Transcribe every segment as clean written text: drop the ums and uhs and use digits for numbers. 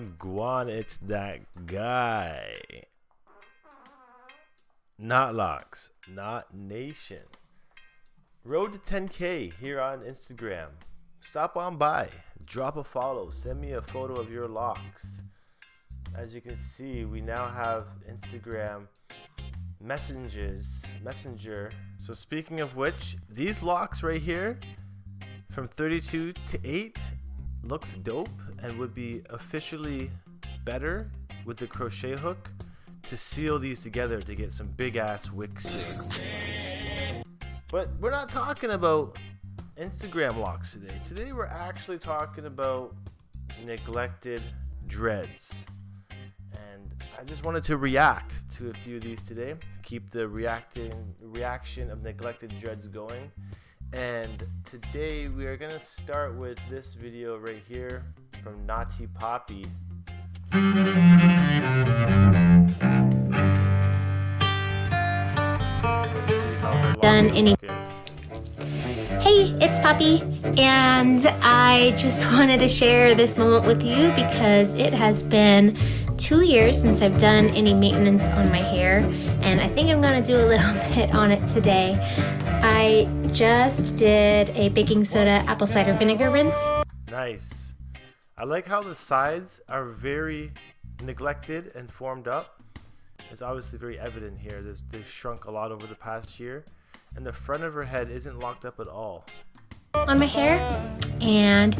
Wagwan, it's that guy. Not Locks, not Nation. Road to 10K here on Instagram. Stop on by, drop a follow, send me a photo of your locks. As you can see, we now have Instagram Messenger. So speaking of which, these locks right here from 32 to 8 looks dope and would be officially better with the crochet hook to seal these together to get some big ass wicks here. But we're not talking about Instagram locks today. Today we're actually talking about neglected dreads. And I just wanted to react to a few of these today to keep the reaction of neglected dreads going. And today we are gonna start with this video right here from Naughty Poppy. Done any. Hey, it's Poppy, and I just wanted to share this moment with you because it has been 2 years since I've done any maintenance on my hair, and I think I'm gonna do a little bit on it today. I just did a baking soda apple cider vinegar rinse. Nice. I like how the sides are very neglected and formed up. It's obviously very evident here. They've shrunk a lot over the past year, and the front of her head isn't locked up at all. On my hair, and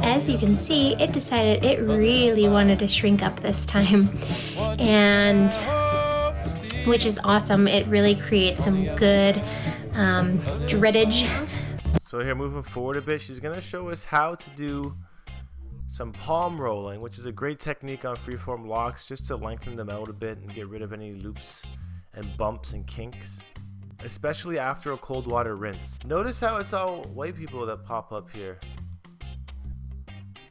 as you can see, it decided it really wanted to shrink up this time, and which is awesome. It really creates some good dreadage. So here, moving forward a bit, she's gonna show us how to do some palm rolling, which is a great technique on freeform locks, just to lengthen them out a bit and get rid of any loops and bumps and kinks, especially after a cold water rinse. Notice how it's all white people that pop up here.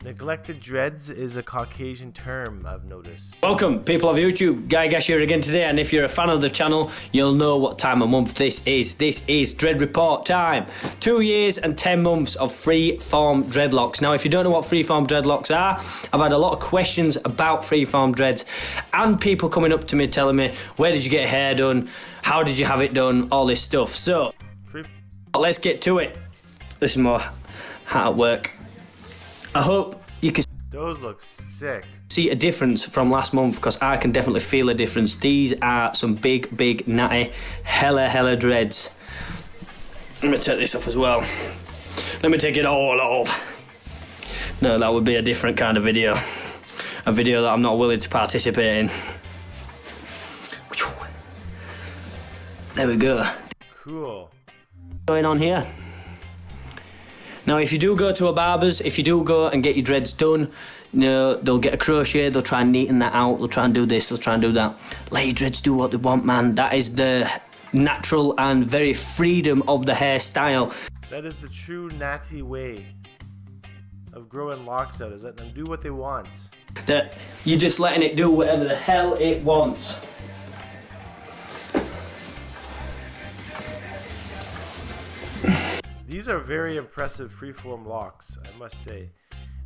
Neglected dreads is a Caucasian term, I've noticed. Welcome, people of YouTube. Guy Gash here again today, and if you're a fan of the channel, you'll know what time of month this is. This is Dread Report time. 2 years and 10 months of free-form dreadlocks. Now, if you don't know what free-form dreadlocks are, I've had a lot of questions about free-form dreads, and people coming up to me telling me, where did you get hair done? How did you have it done? All this stuff. So, let's get to it. This is more how it work. I hope you can Those look sick. see a difference from last month, because I can definitely feel a difference. These are some big natty hella dreads. Let me take this off as well. Let me take it all off. No, that would be a different kind of video. A video that I'm not willing to participate in. There we go. Cool. Going on here. Now, if you do go to a barber's, if you do go and get your dreads done, you know, they'll get a crochet, they'll try and neaten that out, they'll try and do this, they'll try and do that. Let your dreads do what they want, man. That is the natural and very freedom of the hairstyle. That is the true natty way of growing locks out, is letting them do what they want. That you're just letting it do whatever the hell it wants. These are very impressive freeform locks, I must say.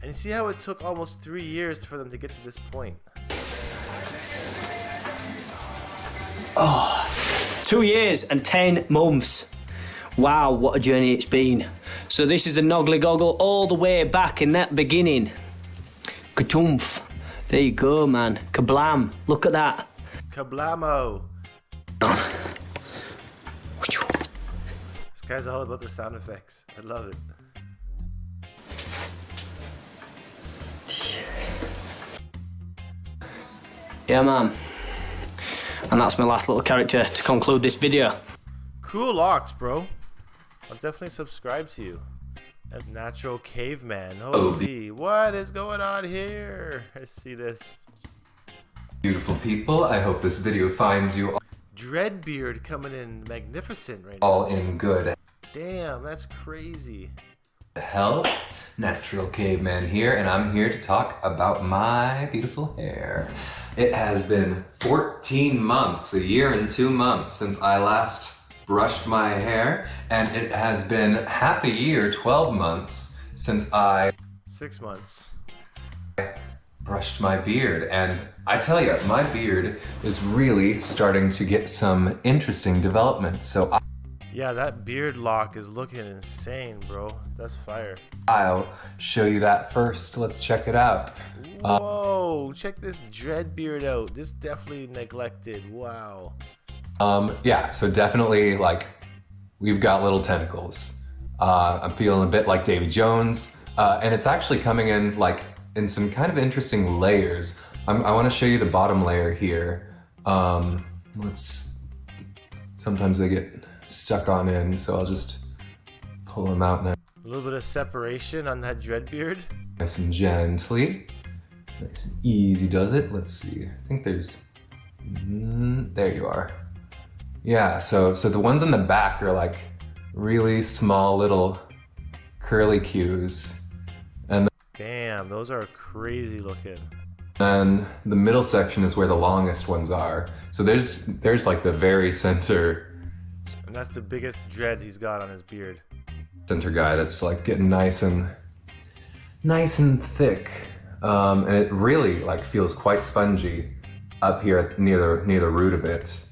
And you see how it took almost 3 years for them to get to this point. Oh, 2 years and 10 months. Wow, what a journey it's been. So this is the Noggly Goggle all the way back in that beginning. Ka-toomf. There you go, man. Kablam. Look at that. Kablamo! This guy's all about the sound effects. I love it. Yeah, man. And that's my last little character to conclude this video. Cool locks, bro. I'll definitely subscribe to you. A natural caveman. Holy, what is going on here? I see this. Beautiful people, I hope this video finds you Dreadbeard coming in magnificent right all now. in good Damn, that's crazy. health. Natural Caveman here, and I'm here to talk about my beautiful hair. It has been 14 months, a year and 2 months since I last brushed my hair, and it has been half a year, 12 months since I 6 months. brushed my beard, and I tell you, my beard is really starting to get some interesting development. So Yeah, that beard lock is looking insane, bro. That's fire. I'll show you that first. Let's check it out. Whoa, check this dread beard out. This definitely neglected. Wow. Yeah, so definitely like we've got little tentacles. I'm feeling a bit like Davy Jones, and it's actually coming in like in some kind of interesting layers. I want to show you the bottom layer here. Sometimes they get stuck on in, so I'll just pull them out now. A little bit of separation on that dread beard. Nice and gently. Nice and easy does it. Let's see. I think there's... there you are. Yeah, so the ones in the back are like really small little curly cues. And Damn, those are crazy looking. then the middle section is where the longest ones are. So there's like the very center And that's the biggest dread he's got on his beard. guy that's like getting nice and thick. And it really like feels quite spongy up here near the root of it.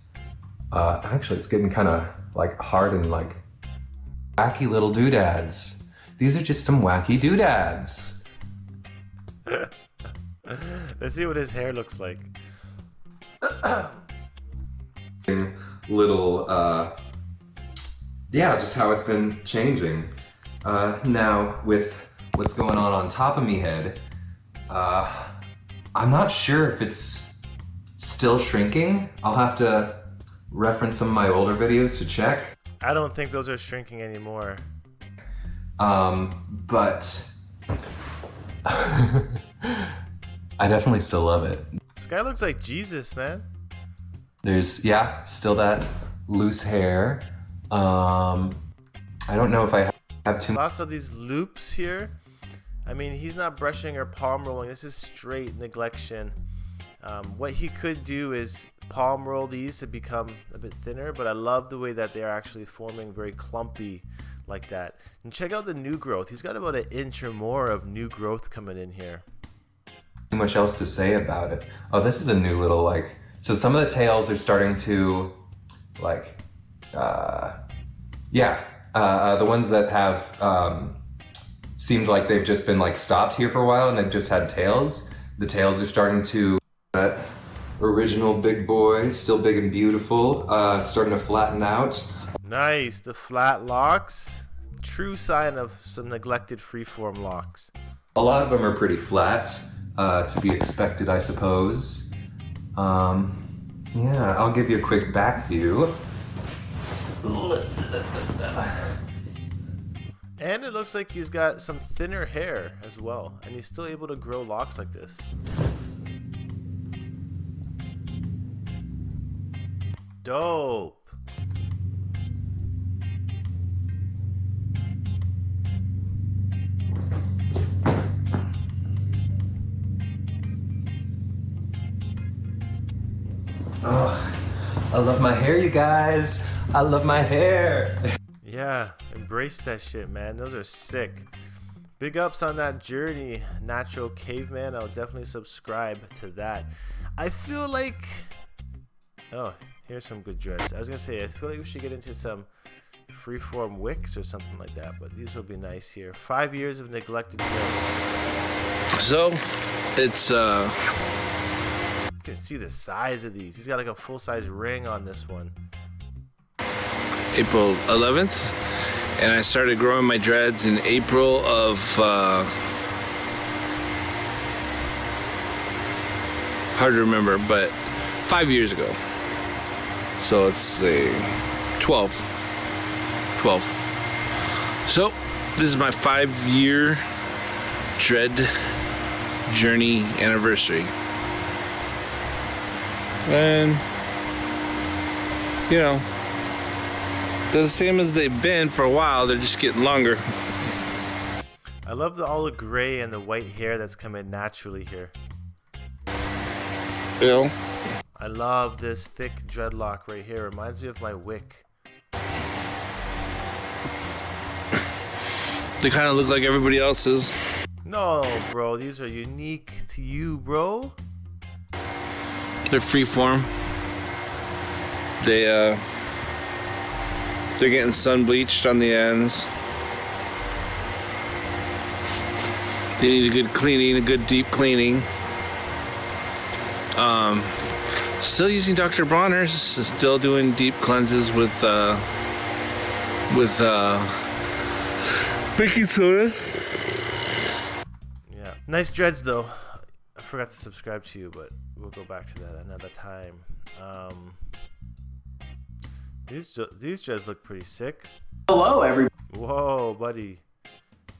Actually, it's getting kind of like hard and like wacky little doodads. These are just some wacky doodads. Let's see what his hair looks like. Little, yeah, just how it's been changing. Now with what's going on top of me head, I'm not sure if it's still shrinking. I'll have to reference some of my older videos to check. I don't think those are shrinking anymore. But I definitely still love it. This guy looks like Jesus, man. There's, yeah, still that loose hair. I don't know if I have too much. Lots of these loops here. I mean, he's not brushing or palm rolling. This is straight neglection. What he could do is palm roll these to become a bit thinner, but I love the way that they are actually forming very clumpy like that. And check out the new growth. He's got about 1 inch or more of new growth coming in here. Too much else to say about it. Oh, this is a new little like, so some of the tails are starting to like, the ones that have seemed like they've just been like stopped here for a while and they've just had tails. The tails are starting to, that original big boy, still big and beautiful, starting to flatten out. Nice, the flat locks. True sign of some neglected freeform locks. A lot of them are pretty flat, to be expected, I suppose. Yeah, I'll give you a quick back view. And it looks like he's got some thinner hair as well, and he's still able to grow locks like this. Dope. Oh, I love my hair, you guys. I love my hair. Yeah, embrace that shit, man. Those are sick. Big ups on that journey, Natural Caveman. I'll definitely subscribe to that. I feel like... Oh, here's some good dreads. I was going to say, I feel like we should get into some freeform wicks or something like that, but these would be nice here. 5 years of neglected dreads. So, it's You can see the size of these. He's got like a full-size ring on this one. April 11th, and I started growing my dreads in April of hard to remember, but 5 years ago. So let's say 12. So this is my 5-year dread journey anniversary. And you know, they're the same as they've been for a while, they're just getting longer. I love all the gray and the white hair that's coming naturally here. You know? I love this thick dreadlock right here. Reminds me of my wick. They kind of look like everybody else's. No, bro, these are unique to you, bro. They're freeform. They're getting sun bleached on the ends. They need a good cleaning, a good deep cleaning. Still using Dr. Bronner's, still doing deep cleanses with baking soda. Yeah, nice dreads though. I forgot to subscribe to you, but we'll go back to that another time. These dreads look pretty sick. Hello, everybody. Whoa, buddy.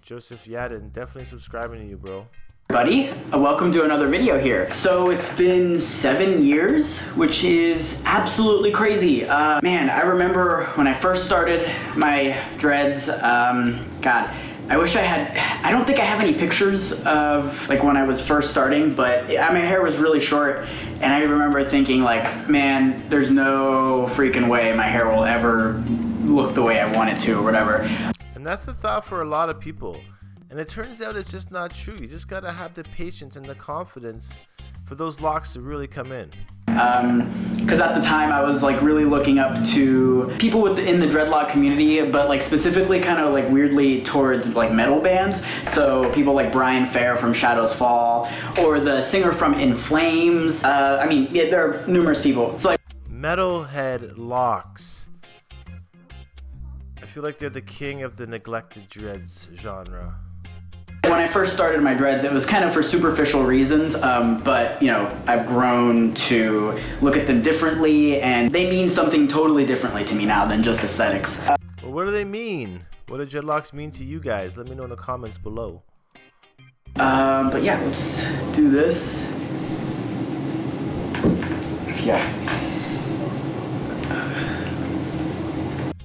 Joseph Yadin, definitely subscribing to you, bro. Welcome to another video here. So it's been 7 years, which is absolutely crazy. Man, I remember when I first started my dreads, God, I wish I had, I don't think I have any pictures of like when I was first starting, but my hair was really short, and I remember thinking like, man, there's no freaking way my hair will ever look the way I want it to or whatever. And that's the thought for a lot of people. And it turns out it's just not true. You just gotta have the patience and the confidence for those locks to really come in. Because at the time I was like really looking up to people in the dreadlock community, but like specifically kind of like weirdly towards like metal bands. So people like Brian Fair from Shadows Fall, or the singer from In Flames. I mean, yeah, there are numerous people. So like Metalhead locks. I feel like they're the king of the neglected dreads genre. when I first started my dreads, it was kind of for superficial reasons, but you know, I've grown to look at them differently, and they mean something totally differently to me now than just aesthetics. Well, what do they mean? What do dreadlocks mean to you guys? Let me know in the comments below. But yeah, let's do this. Yeah.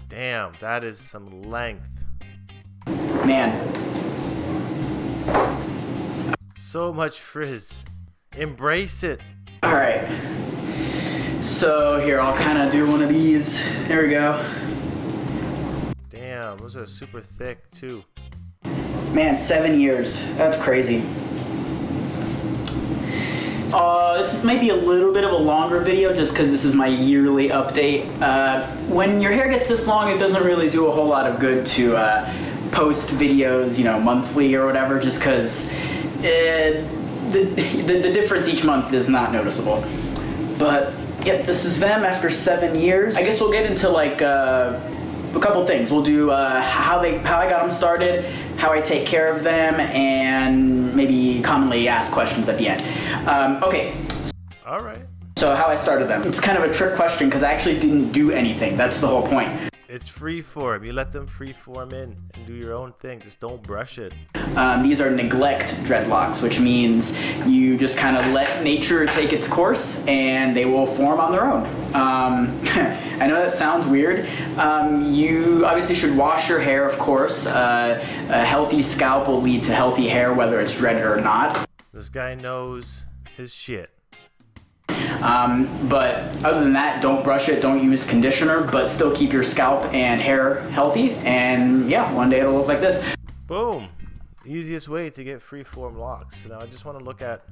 Damn, that is some length. Man. So much frizz. Embrace it. Alright. So here, I'll kind of do one of these. There we go. Damn, those are super thick too. Man, 7 years. That's crazy. This might be a little bit of a longer video just because this is my yearly update. When your hair gets this long, it doesn't really do a whole lot of good to post videos, you know, monthly or whatever, just because the difference each month is not noticeable. But yep, this is them after 7 years. I guess we'll get into like a couple things. We'll do how I got them started, how I take care of them, and maybe commonly asked questions at the end. Okay. All right. So how I started them. It's kind of a trick question because I actually didn't do anything. That's the whole point. It's freeform. You let them freeform in and do your own thing. Just don't brush it. These are neglect dreadlocks, which means you just kind of let nature take its course and they will form on their own. I know that sounds weird. You obviously should wash your hair, of course. A healthy scalp will lead to healthy hair, whether it's dreaded or not. This guy knows his shit. But other than that, don't brush it, don't use conditioner, but still keep your scalp and hair healthy. And yeah, one day it'll look like this. Boom. Easiest way to get freeform locks. Now I just want to look at...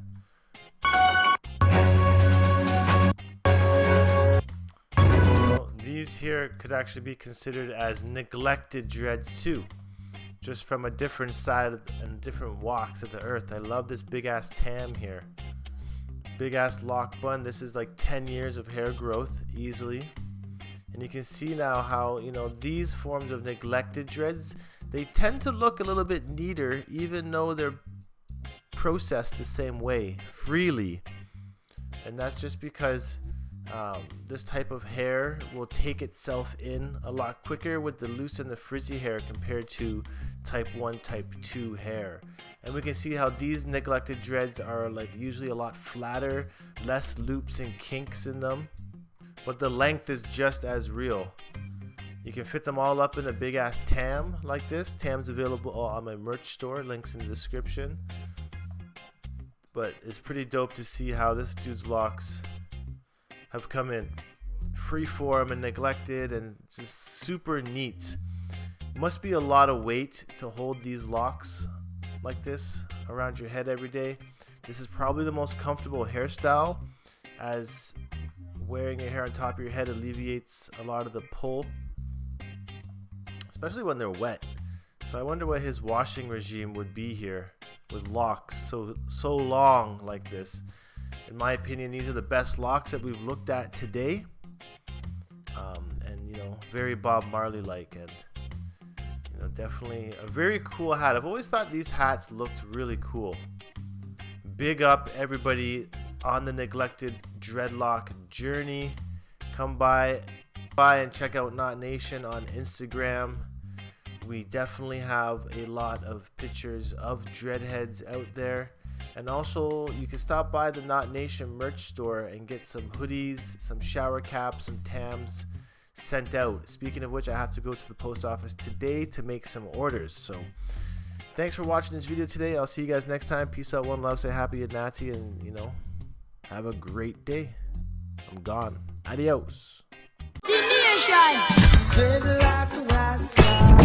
Well, these here could actually be considered as neglected dreads too. Just from a different side and different walks of the earth. I love this big ass tam here. Big ass lock bun. This is like 10 years of hair growth easily. And you can see now how, you know, these forms of neglected dreads, they tend to look a little bit neater even though they're processed the same way, freely. And that's just because this type of hair will take itself in a lot quicker with the loose and the frizzy hair compared to type 1, type 2 hair. And we can see how these neglected dreads are like usually a lot flatter, less loops and kinks in them, but the length is just as real. You can fit them all up in a big ass tam like this. Tam's available on my merch store, links in the description. But it's pretty dope to see how this dude's locks have come in freeform and neglected, and it's just super neat. Must be a lot of weight to hold these locks like this around your head every day, this is probably the most comfortable hairstyle, as wearing your hair on top of your head alleviates a lot of the pull, especially when they're wet. So I wonder what his washing regime would be here with locks so long like this. In my opinion, these are the best locks that we've looked at today, and you know, very Bob Marley like, and you know, definitely a very cool hat. I've always thought these hats looked really cool. Big up everybody on the neglected dreadlock journey. Come by and check out Knot Nation on Instagram. We definitely have a lot of pictures of dreadheads out there. And also, you can stop by the Knot Nation merch store and get some hoodies, some shower caps, some Tams sent out. Speaking of which, I have to go to the post office today to make some orders. So, thanks for watching this video today. I'll see you guys next time. Peace out, one love, say happy and natty, and you know, have a great day. I'm gone. Adios. The nation.